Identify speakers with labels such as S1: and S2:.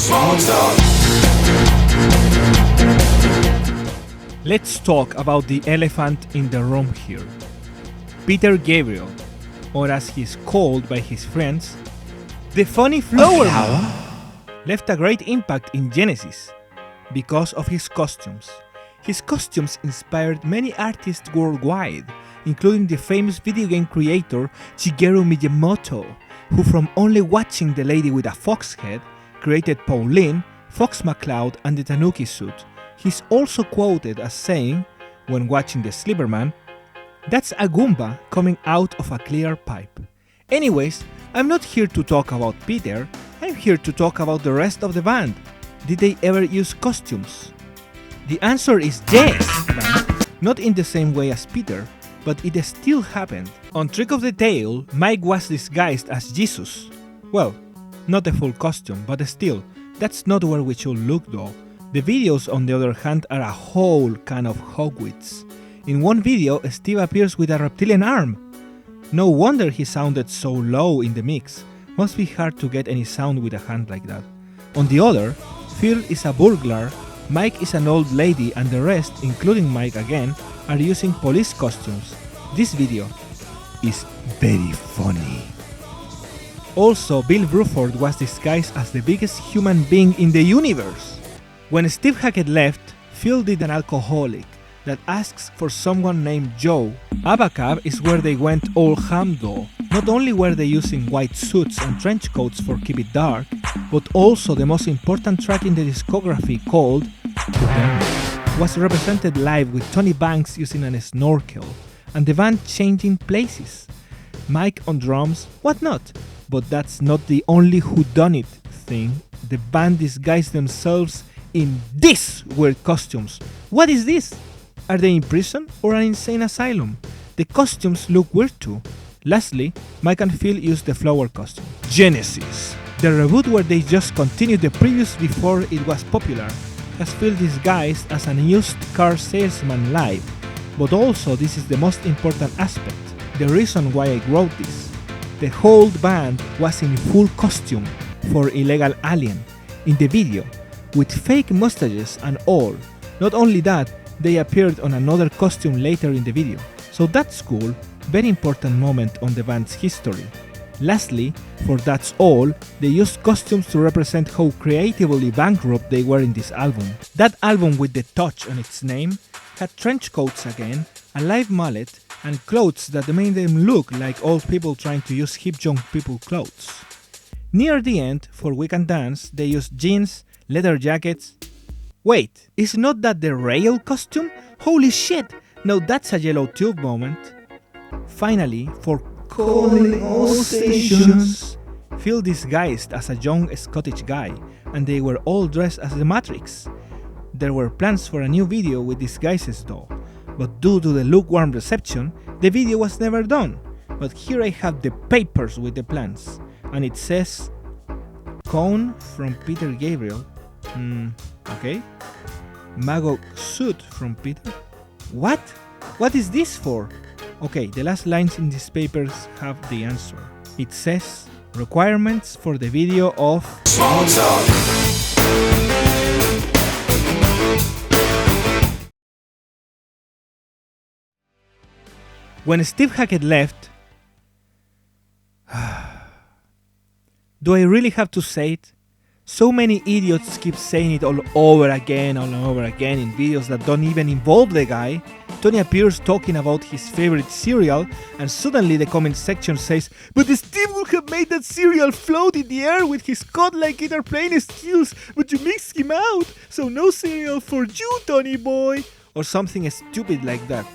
S1: Small talk.
S2: Let's talk about the elephant in the room here. Peter Gabriel, or as he is called by his friends, the funny flower man, left a great impact in Genesis because of his costumes. His costumes inspired many artists worldwide, including the famous video game creator Shigeru Miyamoto, who from only watching The Lady with a Fox Head created Pauline, Fox McCloud and the Tanuki suit. He's also quoted as saying, when watching The Sliverman, "That's a Goomba coming out of a clear pipe." Anyways, I'm not here to talk about Peter, I'm here to talk about the rest of the band. Did they ever use costumes? The answer is yes, man. Not in the same way as Peter, but it still happened. On Trick of the Tail, Mike was disguised as Jesus. Well, not a full costume, but still, that's not where we should look though. The videos on the other hand are a whole kind of hogwits. In one video, Steve appears with a reptilian arm. No wonder he sounded so low in the mix. Must be hard to get any sound with a hand like that. On the other, Phil is a burglar, Mike is an old lady, and the rest, including Mike again, are using police costumes. This video is very funny. Also, Bill Bruford was disguised as the biggest human being in the universe. When Steve Hackett left, Phil did an alcoholic that asks for someone named Joe. Abacab is where they went all ham though. Not only were they using white suits and trench coats for Keep It Dark, but also the most important track in the discography called To Them was represented live with Tony Banks using a snorkel and the band changing places. Mike on drums, what not? But that's not the only whodunit thing. The band disguised themselves in these weird costumes. What is this? Are they in prison or an insane asylum? The costumes look weird too. Lastly, Mike and Phil used the flower costume. Genesis, the reboot where they just continued the previous before it was popular, has Phil disguised as an used car salesman live. But also this is the most important aspect, the reason why I wrote this. The whole band was in full costume for Illegal Alien in the video, with fake mustaches and all. Not only that, they appeared on another costume later in the video. So that's cool, very important moment on the band's history. Lastly, for That's All, they used costumes to represent how creatively bankrupt they were in this album. That album with the touch on its name had trench coats again, a live mullet, and clothes that made them look like old people trying to use hip young people clothes. Near the end, for We Can Dance, they used jeans, leather jackets. Wait, is not that the rail costume? Holy shit! Now that's a yellow tube moment. Finally, for Calling All Stations, Phil disguised as a young Scottish guy, and they were all dressed as the Matrix. There were plans for a new video with disguises though, but due to the lukewarm reception, the video was never done. But here I have the papers with the plans, and it says Cone from Peter Gabriel. Okay. Magog suit from Peter. What? What is this for? Okay, the last lines in these papers have the answer. It says requirements for the video of
S1: Small talk.
S2: When Steve Hackett left. Do I really have to say it? So many idiots keep saying it all over again in videos that don't even involve the guy. Tony appears talking about his favorite cereal, and suddenly the comment section says, "But Steve would have made that cereal float in the air with his godlike guitar playing skills, but you mixed him out, so no cereal for you, Tony boy," or something stupid like that.